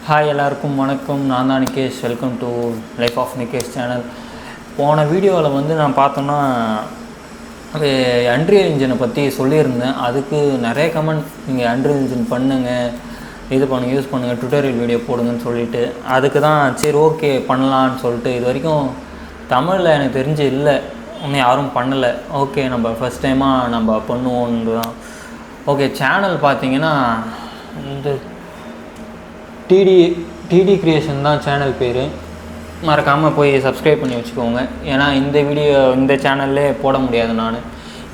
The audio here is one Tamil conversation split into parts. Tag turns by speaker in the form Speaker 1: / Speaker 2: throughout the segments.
Speaker 1: ஹாய் எல்லாருக்கும் வணக்கம். நான் தான் Nikesh. Welcome to life of Nikesh channel. போன வீடியோவில் நான் பார்த்தோன்னா அது அன்ரியல் இன்ஜினை பற்றி சொல்லியிருந்தேன். அதுக்கு நிறைய கமெண்ட், நீங்கள் அன்ரியல் இன்ஜின் பண்ணுங்கள், இது பண்ணுங்கள், யூஸ் பண்ணுங்கள், டுட்டோரியல் வீடியோ போடுங்கன்னு சொல்லிவிட்டு, அதுக்கு தான் சரி ஓகே பண்ணலான்னு சொல்லிட்டு. இது வரைக்கும் தமிழில் எனக்கு தெரிஞ்சு இல்லை, இன்னும் யாரும் பண்ணலை. ஓகே நம்ம ஃபஸ்ட் டைமாக நம்ம பண்ணுவோன்னு தான். ஓகே, சேனல் பார்த்தீங்கன்னா இந்த டிடி கிரியேஷன் தான் சேனல் பேர். மறக்காமல் போய் சப்ஸ்கிரைப் பண்ணி வச்சுக்கோங்க. ஏன்னா இந்த சேனல்லே போட முடியாது. நான்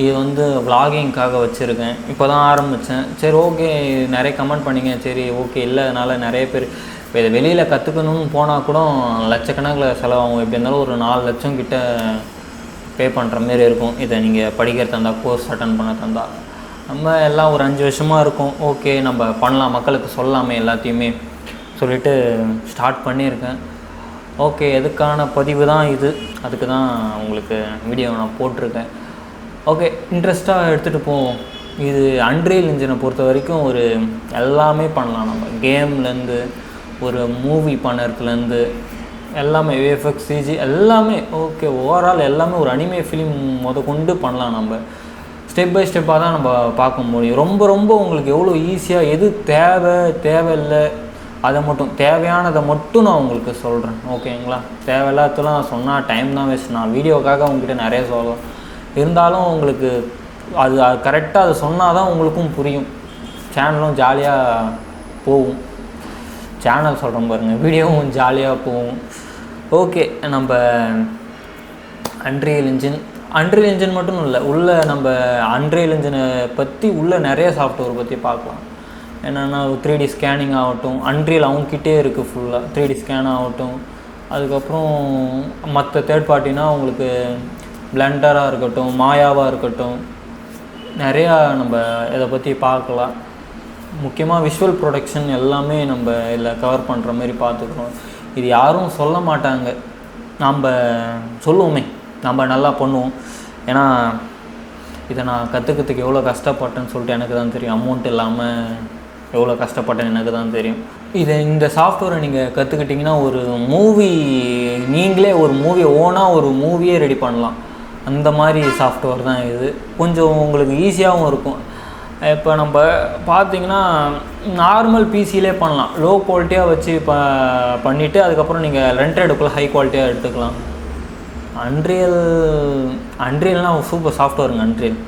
Speaker 1: இது விலாகிங்காக வச்சுருக்கேன். இப்போ தான் ஆரம்பித்தேன். சரி ஓகே, நிறைய கமெண்ட் பண்ணிங்க. சரி ஓகே, இல்லை அதனால் நிறைய பேர் இப்போ இதை வெளியில் கற்றுக்கணும்னு போனால் கூட லட்சக்கணக்கில் செலவாகும். எப்படி இருந்தாலும் ஒரு 4 லட்சம் கிட்ட பே பண்ணுற மாரி இருக்கும். இதை நீங்கள் படிக்கிற தந்தால், கோர்ஸ் அட்டன் பண்ண தந்தால். நம்ம எல்லாம் ஒரு 5 வருஷமாக இருக்கும். ஓகே நம்ம பண்ணலாம், மக்களுக்கு சொல்லாமே எல்லாத்தையுமே சொல்லிவிட்டு ஸ்டார்ட் பண்ணியிருக்கேன். ஓகே, எதுக்கான பதிவு தான் இது, அதுக்கு தான் உங்களுக்கு வீடியோ நான் போட்டிருக்கேன். ஓகே, இன்ட்ரெஸ்ட்டாக எடுத்துகிட்டு போவோம். இது அன்ரியல் இன்ஜினை பொறுத்த வரைக்கும் எல்லாமே பண்ணலாம். நம்ம கேம்லேருந்து ஒரு மூவி பண்ணுறதுலேருந்து எல்லாமே, விஎஃப்எக்ஸ், சிஜி எல்லாமே ஓகே. ஓவரால் எல்லாமே ஒரு அனிமே ஃபிலிம் கொண்டு பண்ணலாம். நம்ம ஸ்டெப் பை ஸ்டெப்பாக தான் நம்ம பார்க்க முடியும். ரொம்ப உங்களுக்கு எவ்வளோ ஈஸியாக, எது தேவையில்லை அதை மட்டும், தேவையானதை மட்டும் நான் உங்களுக்கு சொல்கிறேன். ஓகேங்களா? தேவையில்லாதெல்லாம் சொன்னால் டைம் தான் வேஸ்ட். நான் வீடியோக்காக உங்ககிட்ட நிறைய சொல்லலாம். இருந்தாலும் உங்களுக்கு அது கரெக்டாக அதை சொன்னால் தான் உங்களுக்கும் புரியும். சேனலும் ஜாலியாக போகும். சேனல் சொல்கிறோம் பாருங்கள், வீடியோவும் ஜாலியாக போகும். ஓகே, நம்ம அன்ரியல் இன்ஜின் மட்டும் இல்லை, நம்ம அன்ரியல் இன்ஜினை பற்றி நிறைய சாஃப்ட்வேர் பற்றி பார்க்கலாம். என்னென்னா 3D ஸ்கேனிங் ஆகட்டும், அன்ரியல் அவங்கக்கிட்டே இருக்குது ஃபுல்லாக 3D ஸ்கேன் ஆகட்டும். அதுக்கப்புறம் மற்ற தேர்ட் பார்ட்டினா உங்களுக்கு பிளெண்டராக இருக்கட்டும், மாயாவாக இருக்கட்டும், நிறையா நம்ம இதை பற்றி பார்க்கலாம். முக்கியமாக விஷுவல் ப்ரொடக்ஷன் எல்லாமே நம்ம இதில் கவர் பண்ணுற மாதிரி பார்த்துக்குறோம். இது யாரும் சொல்ல மாட்டாங்க, நம்ம சொல்லுவோமே, நம்ம நல்லா பண்ணுவோம். ஏன்னா இதை நான் கற்றுக்கிறதுக்கு எவ்வளோ கஷ்டப்பட்டேன்னு சொல்லிட்டு எனக்கு தான் தெரியும். அமௌண்ட் இல்லாமல் எவ்வளோ கஷ்டப்பட்டேன்னு எனக்கு தான் தெரியும். இந்த சாஃப்ட்வேரை நீங்கள் கற்றுக்கிட்டிங்கன்னா நீங்களே ஒரு மூவியை ஓனாக ஒரு மூவியே ரெடி பண்ணலாம். அந்த மாதிரி சாஃப்ட்வேர் தான் இது. கொஞ்சம் உங்களுக்கு ஈஸியாகவும் இருக்கும். இப்போ நம்ம பார்த்திங்கன்னா நார்மல் பிசியிலே பண்ணலாம். லோ குவாலிட்டியாக வச்சு பண்ணிவிட்டு அதுக்கப்புறம் நீங்கள் ரெண்டடுக்குள்ளே ஹை குவாலிட்டியாக எடுத்துக்கலாம். அன்ரியல்னால் சூப்பர் சாஃப்ட்வேருங்க. அன்ரியல்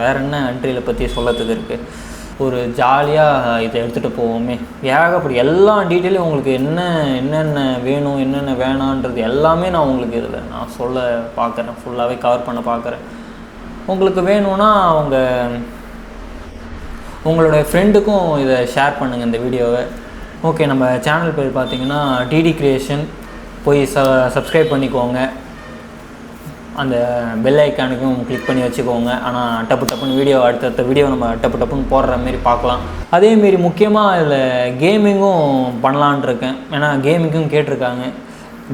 Speaker 1: வேறு என்ன அன்ரியலை பற்றி சொல்லத்துக்கு இருக்குது. ஒரு ஜாலியாக இதை எடுத்துகிட்டு போவோமே. ஏகப்படி எல்லா டீட்டெயிலும் உங்களுக்கு என்னென்ன வேணும், என்னென்ன வேணான்றது எல்லாமே நான் உங்களுக்கு இதில் நான் சொல்ல பார்க்குறேன். ஃபுல்லாகவே கவர் பண்ண பார்க்குறேன். உங்களுக்கு வேணும்னா உங்களுடைய ஃப்ரெண்டுக்கும் இதை ஷேர் பண்ணுங்கள் இந்த வீடியோவை. ஓகே, நம்ம சேனல் பேர் பார்த்திங்கன்னா டிடி கிரியேஷன். போய் சப்ஸ்கிரைப் பண்ணிக்கோங்க. அந்த பெல் ஐக்கானுக்கும் கிளிக் பண்ணி வச்சுக்கோங்க. ஆனால் டப்புன்னு அடுத்த வீடியோ நம்ம டப்புன்னு போடுற மாரி பார்க்கலாம். அதேமாரி முக்கியமாக இதில் கேமிங்கும் பண்ணலான் இருக்கேன். ஏன்னா கேமிங்கும் கேட்டிருக்காங்க.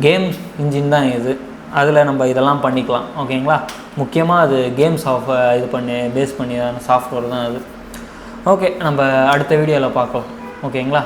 Speaker 1: கேம்ஸ் இன்ஜின் தான் இது, அதில் நம்ம இதெல்லாம் பண்ணிக்கலாம். ஓகேங்களா? முக்கியமாக அது கேம்ஸ் பேஸ் பண்ணி சாஃப்ட்வேர் தான் அது. ஓகே, நம்ம அடுத்த வீடியோவில் பார்க்கலாம். ஓகேங்களா?